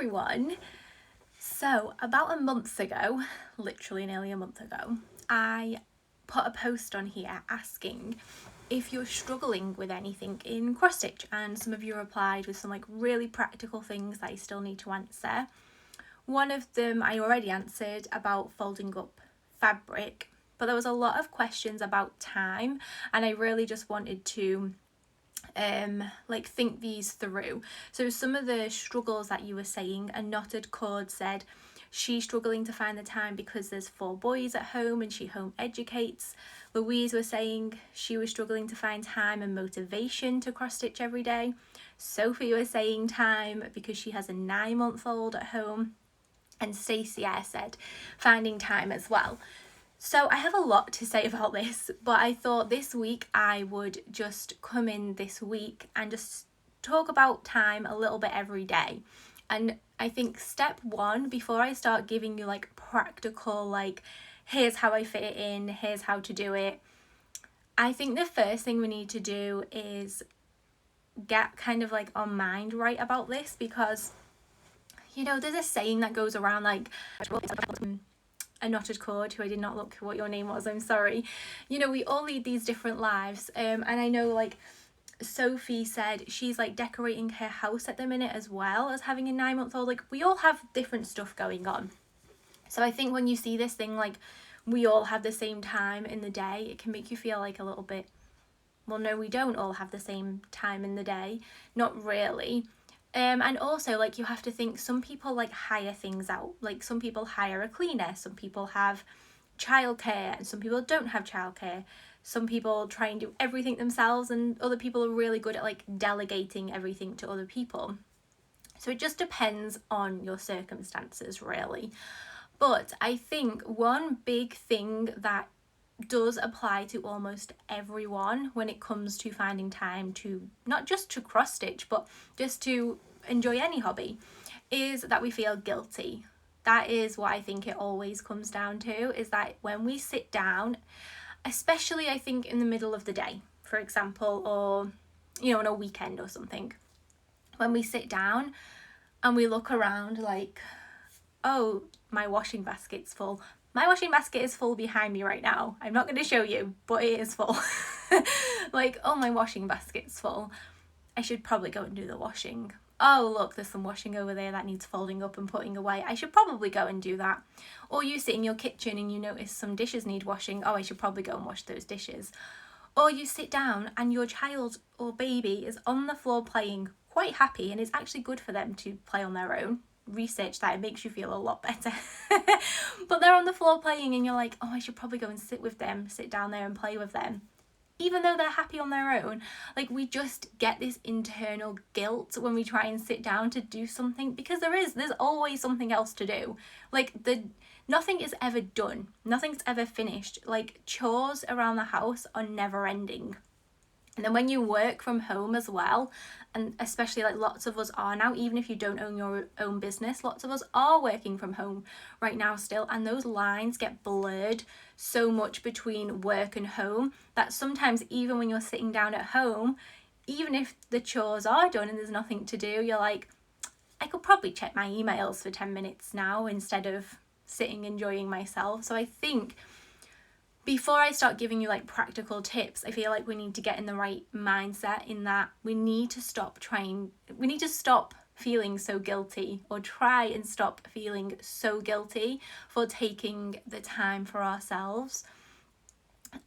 everyone. So about a month ago, literally nearly a month ago, I put a post on here asking if you're struggling with anything in cross stitch, and some of you replied with some really practical things that I still need to answer. One of them I already answered about folding up fabric, but there was a lot of questions about time, and I really just wanted to think these through. So some of the struggles that you were saying, a knotted cord said she's struggling to find the time because there's 4 boys at home and she home educates. Louise was saying she was struggling to find time and motivation to cross stitch every day. Sophie was saying time because she has a 9-month-old at home, and Stacey said finding time as well. So I have a lot to say about this, but I thought this week I would just come in this week and just talk about time a little bit every day. And I think step 1, before I start giving you practical, here's how I fit it in, here's how to do it, I think the first thing we need to do is get our mind right about this, because there's a saying that goes around a knotted cord, who I did not look what your name was, I'm sorry. We all lead these different lives, and I know Sophie said she's decorating her house at the minute as well as having a 9-month-old. We all have different stuff going on. So I think when you see this thing we all have the same time in the day, it can make you feel a little bit, well, no, we don't all have the same time in the day, not really. And also you have to think, some people hire things out, some people hire a cleaner, some people have childcare, and some people don't have childcare. Some people try and do everything themselves, and other people are really good at delegating everything to other people. So it just depends on your circumstances, really. But I think one big thing that does apply to almost everyone when it comes to finding time to, not just to cross stitch, but just to enjoy any hobby, is that we feel guilty. That is what I think it always comes down to, is that when we sit down, especially I think in the middle of the day, for example, or on a weekend or something, when we sit down and we look around oh, my washing basket's full. My washing basket is full behind me right now. I'm not going to show you, but it is full. Oh, my washing basket's full. I should probably go and do the washing. Oh, look, there's some washing over there that needs folding up and putting away. I should probably go and do that. Or you sit in your kitchen and you notice some dishes need washing. Oh, I should probably go and wash those dishes. Or you sit down and your child or baby is on the floor playing, quite happy, and it's actually good for them to play on their own. Research that, it makes you feel a lot better. But they're on the floor playing and you're oh, I should probably go and sit down there and play with them, even though they're happy on their own. We just get this internal guilt when we try and sit down to do something, because there's always something else to do. Nothing is ever done, nothing's ever finished. Chores around the house are never ending. And then when you work from home as well, and especially lots of us are now, even if you don't own your own business, lots of us are working from home right now still, and those lines get blurred so much between work and home that sometimes, even when you're sitting down at home, even if the chores are done and there's nothing to do, you're I could probably check my emails for 10 minutes now instead of sitting enjoying myself. So I think before I start giving you practical tips, I feel we need to get in the right mindset, in that we need to stop feeling so guilty, or try and stop feeling so guilty for taking the time for ourselves.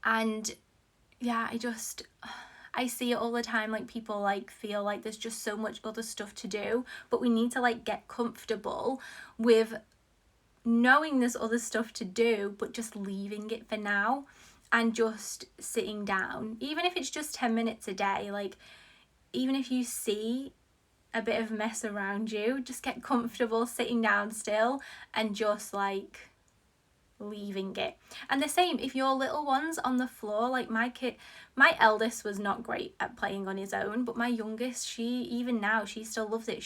And yeah, I see it all the time, people feel there's just so much other stuff to do, but we need to get comfortable with knowing there's other stuff to do, but just leaving it for now and just sitting down, even if it's just 10 minutes a day. Even if you see a bit of mess around you, just get comfortable sitting down still and just leaving it. And the same if your little one's on the floor. My eldest was not great at playing on his own, but my youngest, even now she still loves it.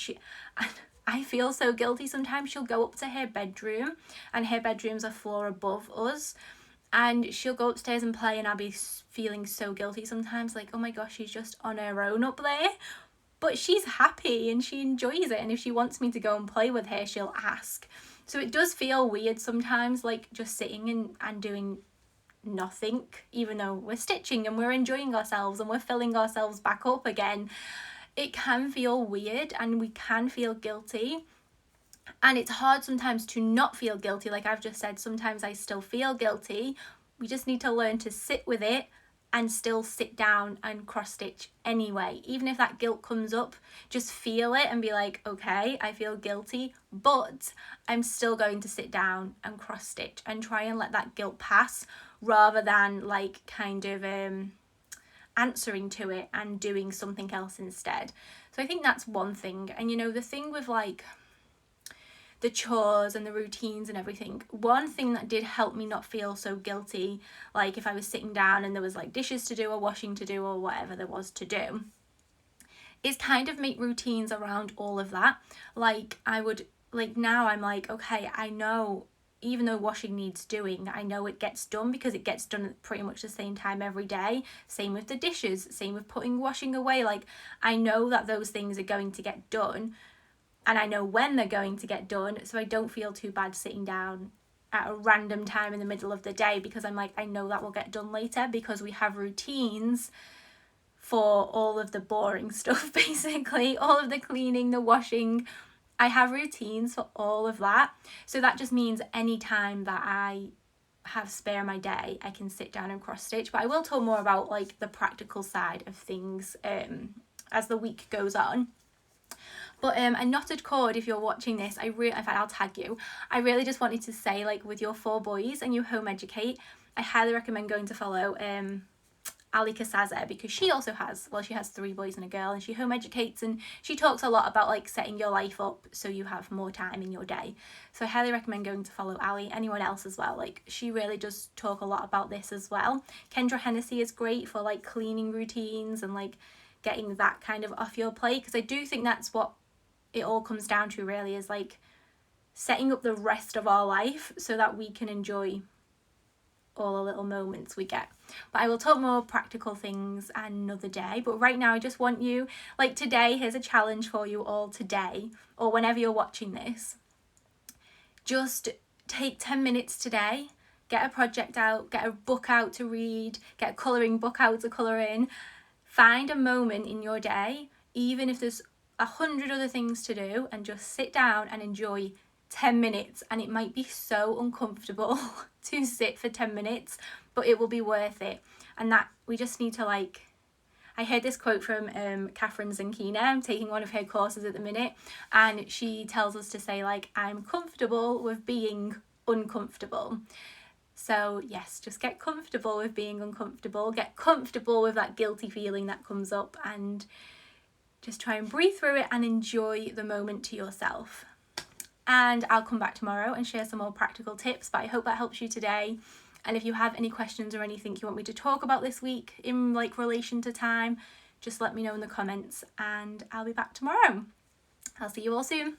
I feel so guilty sometimes. She'll go up to her bedroom, and her bedroom's a floor above us, and she'll go upstairs and play, and I'll be feeling so guilty sometimes, oh my gosh, she's just on her own up there. but she's happy and she enjoys it, and if she wants me to go and play with her, she'll ask. So it does feel weird sometimes, like just sitting and doing nothing, even though we're stitching and we're enjoying ourselves and we're filling ourselves back up again. It can feel weird and we can feel guilty, and it's hard sometimes to not feel guilty. Like I've just said, sometimes I still feel guilty. We just need to learn to sit with it and still sit down and cross stitch anyway. Even if that guilt comes up, just feel it and be like, okay, I feel guilty, but I'm still going to sit down and cross stitch and try and let that guilt pass, rather than like kind of answering to it and doing something else instead. So I think that's one thing. And you know, the thing with like the chores and the routines and everything, one thing that did help me not feel so guilty, like if I was sitting down and there was like dishes to do or washing to do or whatever there was to do, is kind of make routines around all of that. Like I would, like now I'm like, okay, I know even though washing needs doing, I know it gets done because it gets done at pretty much the same time every day. Same with the dishes, same with putting washing away. Like I know that those things are going to get done, and I know when they're going to get done, so I don't feel too bad sitting down at a random time in the middle of the day, because I'm like, I know that will get done later, because we have routines for all of the boring stuff, basically, all of the cleaning, the washing. I have routines for all of that. So that just means any time that I have spare my day, I can sit down and cross stitch. But I will talk more about like the practical side of things as the week goes on. But a knotted cord, if you're watching this, in fact I'll tag you. I really just wanted to say, like with your 4 boys and you home educate, I highly recommend going to follow Ali Kasaza, because she also has, well, she has 3 boys and a girl, and she home educates, and she talks a lot about like setting your life up so you have more time in your day. So I highly recommend going to follow Ali. Anyone else as well, like she really does talk a lot about this as well. Kendra Hennessy is great for like cleaning routines and like getting that kind of off your plate, because I do think that's what it all comes down to really, is like setting up the rest of our life so that we can enjoy all the little moments we get. But I will talk more practical things another day. But right now I just want you, like today, here's a challenge for you all today, or whenever you're watching this. Just take 10 minutes today, get a project out, get a book out to read, get a colouring book out to colour in. Find a moment in your day, even if there's 100 other things to do, and just sit down and enjoy 10 minutes. And it might be so uncomfortable to sit for 10 minutes, but it will be worth it. And that we just need to like, I heard this quote from Catherine Zankina. I'm taking one of her courses at the minute, and she tells us to say like, I'm comfortable with being uncomfortable. So yes, just get comfortable with being uncomfortable, get comfortable with that guilty feeling that comes up, and just try and breathe through it and enjoy the moment to yourself. And I'll come back tomorrow and share some more practical tips, but I hope that helps you today. And if you have any questions or anything you want me to talk about this week in like relation to time, just let me know in the comments, and I'll be back tomorrow. I'll see you all soon.